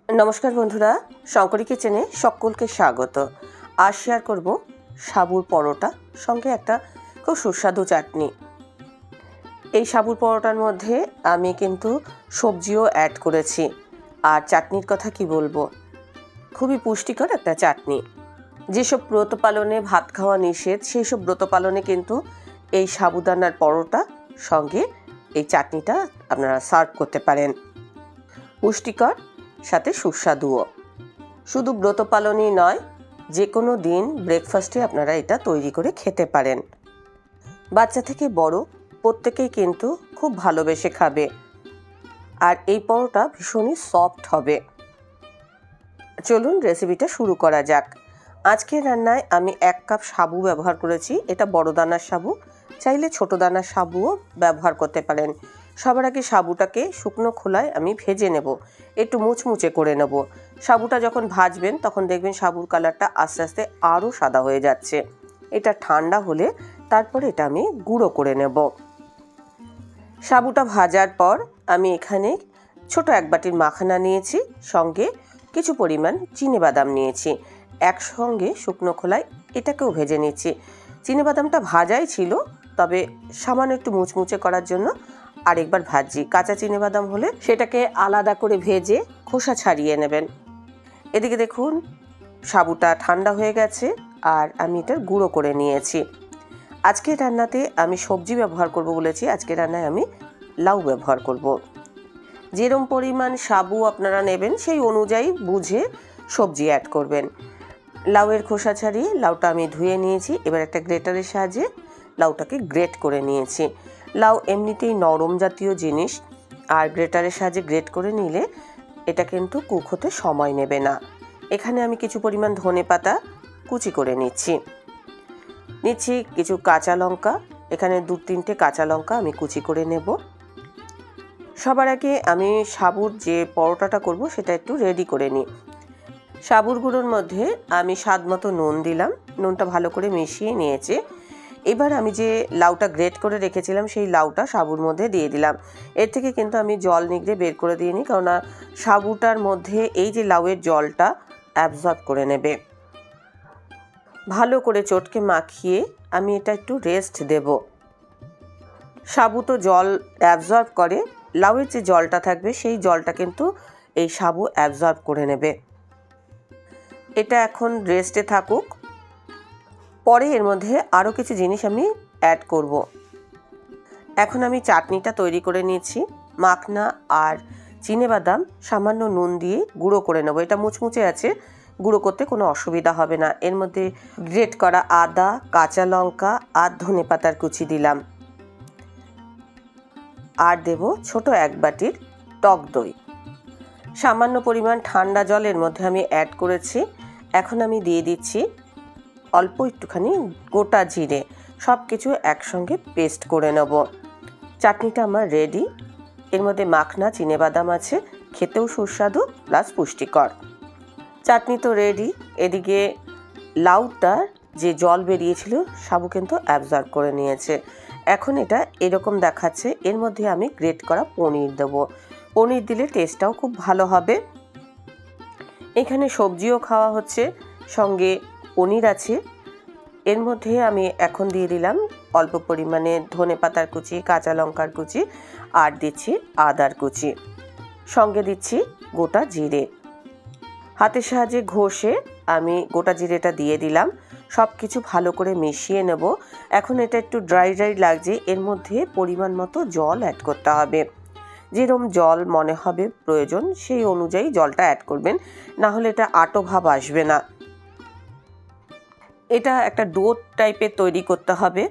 নমস্কার বন্ধুরা, শঙ্করী কিচেনে সকলকে স্বাগত। আজ শেয়ার করব সাবুর পরোটা সঙ্গে একটা খুব সুস্বাদু চাটনি। এই সাবুর পরোটার মধ্যে আমি কিন্তু সবজিও অ্যাড করেছি। আর চাটনির কথা কি বলবো, খুবই পুষ্টিকর একটা চাটনি। যেসব ব্রত পালনে ভাত খাওয়া নিষেধ, সেই সব ব্রত পালনে কিন্তু এই সাবুদানার পরোটা সঙ্গে এই চাটনিটা আপনারা সার্ভ করতে পারেন। পুষ্টিকর সাথে সুস্বাদুও। শুধু ব্রত পালনই নয়, যে কোনো দিন ব্রেকফাস্টে আপনারা এটা তৈরি করে খেতে পারেন। বাচ্চা থেকে বড় প্রত্যেকেই কিন্তু খুব ভালোবেসে খাবে। আর এই পরোটা ভীষণই সফট হবে। চলুন রেসিপিটা শুরু করা যাক। আজকের রান্নায় আমি 1 কাপ সাবু ব্যবহার করেছি। এটা বড় দানার সাবু, চাইলে ছোট দানার সাবুও ব্যবহার করতে পারেন। সবার আগে সাবুটাকে শুকনো খোলায় আমি ভেজে নেব, একটু মুচমুচে করে নেব। সাবুটা যখন ভাজবেন তখন দেখবেন সাবুর কালারটা আস্তে আস্তে আরও সাদা হয়ে যাচ্ছে। এটা ঠান্ডা হলে তারপরে এটা আমি গুঁড়ো করে নেব। সাবুটা ভাজার পর আমি এখানে ছোট 1 বাটির মাখানা নিয়েছি, সঙ্গে কিছু পরিমাণ চিনেবাদাম নিয়েছি। একসঙ্গে শুকনো খোলায় এটাকেও ভেজে নিচ্ছি। চিনেবাদামটা ভাজাই ছিল, তবে সামান্য একটু মুচমুচে করার জন্য আরেকবার ভাজছি। কাঁচা চিনেবাদাম হলে সেটাকে আলাদা করে ভেজে খোসা ছাড়িয়ে নেবেন। এদিকে দেখুন সাবুটা ঠান্ডা হয়ে গেছে আর আমি এটার গুঁড়ো করে নিয়েছি। আজকের রান্নাতে আমি সবজি ব্যবহার করব বলেছি, আজকের রান্নায় আমি লাউ ব্যবহার করব। যেরকম পরিমাণ সাবু আপনারা নেবেন সেই অনুযায়ী বুঝে সবজি অ্যাড করবেন। লাউয়ের খোসা ছাড়িয়ে লাউটা আমি ধুয়ে নিয়েছি। এবার একটা গ্রেটারের সাহায্যে লাউটাকে গ্রেট করে নিয়েছি। লাউ এমনিতেই নরম জাতীয় জিনিস, আর গ্রেটারের সাহায্যে গ্রেট করে নিলে এটা কিন্তু কুক হতে সময় নেবে না। এখানে আমি কিছু পরিমাণ ধনেপাতা কুচি করে নিচ্ছি কিছু কাঁচা লঙ্কা। এখানে 2-3টে কাঁচা লঙ্কা আমি কুচি করে নেব। সবার আগে আমি সাবুর যে পরোটাটা করব সেটা একটু রেডি করে নিই। সাবুর গুঁড়োর মধ্যে আমি স্বাদ মতো নুন দিলাম, নুনটা ভালো করে মিশিয়ে নিয়েছি। এবার আমি যে লাউটা গ্রেট করে রেখেছিলাম সেই লাউটা সাবুর মধ্যে দিয়ে দিলাম। এর থেকে কিন্তু আমি জল নিগড়ে বের করে দিইনি, কারণ সাবুটার মধ্যে এই যে লাউয়ের জলটা অ্যাবজর্ব করে নেবে। ভালো করে চটকে মাখিয়ে আমি এটা একটু রেস্ট দেব। সাবু তো জল অ্যাবজর্ব করে, লাউয়ের যে জলটা থাকবে সেই জলটা কিন্তু এই সাবু অ্যাবজর্ব করে নেবে। এটা এখন রেস্টে থাকুক। পরে এর মধ্যে আরও কিছু জিনিস আমি অ্যাড করব। এখন আমি চাটনিটা তৈরি করে নিয়েছি। মাখনা আর চিনেবাদাম সামান্য নুন দিয়ে গুঁড়ো করে নেব। এটা মুচমুচে আছে, গুঁড়ো করতে কোনো অসুবিধা হবে না। এর মধ্যে গ্রেট করা আদা, কাঁচা লঙ্কা আর ধনেপাতার কুচি দিলাম। আর দেব ছোট 1 বাটির টক দই। সামান্য পরিমাণ ঠান্ডা জল এর মধ্যে আমি অ্যাড করেছি। এখন আমি দিয়ে দিচ্ছি অল্প একটুখানি গোটা জিরে। সব কিছু একসঙ্গে পেস্ট করে নেব। চাটনিটা আমার রেডি। এর মধ্যে মাখনা চিনেবাদাম আছে, খেতেও সুস্বাদু প্লাস পুষ্টিকর। চাটনি তো রেডি। এদিকে লাউটার যে জল বেরিয়েছিল সাবু কিন্তু অ্যাবজর্ব করে নিয়েছে। এখন এটা এরকম দেখাচ্ছে। এর মধ্যে আমি গ্রেট করা পনির দেব। পনির দিলে টেস্টটাও খুব ভালো হবে। এখানে সবজিও খাওয়া হচ্ছে, সঙ্গে পনির আছে। এর মধ্যে আমি এখন দিয়ে দিলাম অল্প পরিমাণে ধনেপাতার কুচি, কাঁচা লঙ্কার কুচি, আর দিচ্ছি আদার কুচি, সঙ্গে দিচ্ছি গোটা জিরে। হাতের সাহায্যে ঘষে আমি গোটা জিরেটা দিয়ে দিলাম। সব কিছু ভালো করে মিশিয়ে নেব। এখন এটা একটু ড্রাই ড্রাই লাগছে, এর মধ্যে পরিমাণ মতো জল অ্যাড করতে হবে। যেরকম জল মনে হবে প্রয়োজন সেই অনুযায়ী জলটা অ্যাড করবেন, না হলে এটা আটো ভাব আসবে না। এটা একটা ডো টাইপের তৈরি করতে হবে।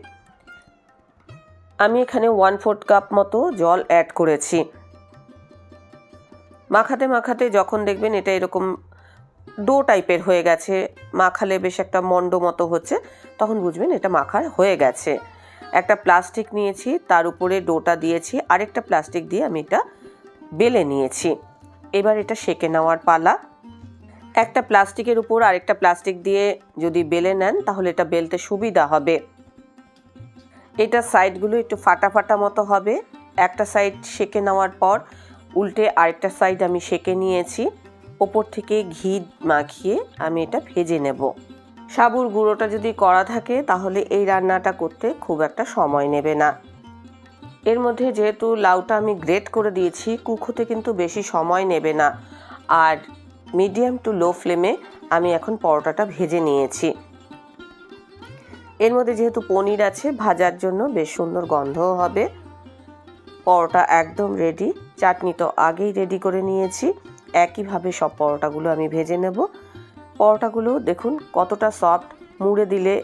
আমি এখানে 1/4 কাপ মতো জল অ্যাড করেছি। মাখাতে মাখাতে যখন দেখবেন এটা এরকম ডো টাইপের হয়ে গেছে, মাখালে বেশ একটা মন্ড মতো হচ্ছে, তখন বুঝবেন এটা মাখা হয়ে গেছে। একটা প্লাস্টিক নিয়েছি, তার উপরে ডোটা দিয়েছি, আরেকটা প্লাস্টিক দিয়ে আমি এটা বেলে নিয়েছি। এবার এটা সেঁকে নেওয়ার পালা। একটা প্লাস্টিকের উপর আরেকটা প্লাস্টিক দিয়ে যদি বেলে নেন তাহলে এটা বেলতে সুবিধা হবে। এটা সাইডগুলো একটু ফাটা ফাটা মতো হবে। একটা সাইড সেঁকে নেওয়ার পর উল্টে আরেকটা সাইড আমি সেঁকে নিয়েছি। ওপর থেকে ঘি মাখিয়ে আমি এটা ভেজে নেব। সাবুর গুঁড়োটা যদি করা থাকে তাহলে এই রান্নাটা করতে খুব একটা সময় নেবে না। এর মধ্যে যেহেতু লাউটা আমি গ্রেট করে দিয়েছি, কুক হতে কিন্তু বেশি সময় নেবে না। আর মিডিয়াম টু লো ফ্লেমে আমি এখন পরোটাটা ভেজে নিয়েছি। এর মধ্যে যেহেতু পনির আছে, ভাজার জন্য বেশ সুন্দর গন্ধও হবে। পরোটা একদম রেডি। চাটনি তো আগেই রেডি করে নিয়েছি। একইভাবে সব পরোটাগুলো আমি ভেজে নেব। পরোটাগুলো দেখুন কতটা সফট, মুড়ে দিলে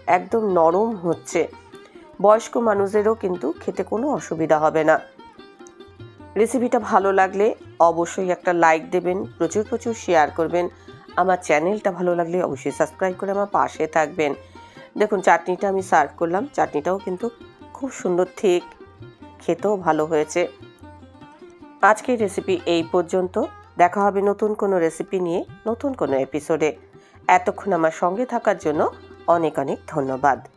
একদম নরম হচ্ছে। বয়স্ক মানুষদেরও কিন্তু খেতে কোনো অসুবিধা হবে না। রেসিপিটা ভালো লাগলে অবশ্যই একটা লাইক দেবেন, প্রচুর প্রচুর শেয়ার করবেন। আমার চ্যানেলটা ভালো লাগলে অবশ্যই সাবস্ক্রাইব করে আমার পাশে থাকবেন। দেখুন চাটনিটা আমি সার্ভ করলাম। চাটনিটাও কিন্তু খুব সুন্দর, ঠিক, খেতেও ভালো হয়েছে। আজকের রেসিপি এই পর্যন্ত। দেখা হবে নতুন কোনো রেসিপি নিয়ে নতুন কোনো এপিসোডে। এতক্ষণ আমার সঙ্গে থাকার জন্য অনেক অনেক ধন্যবাদ।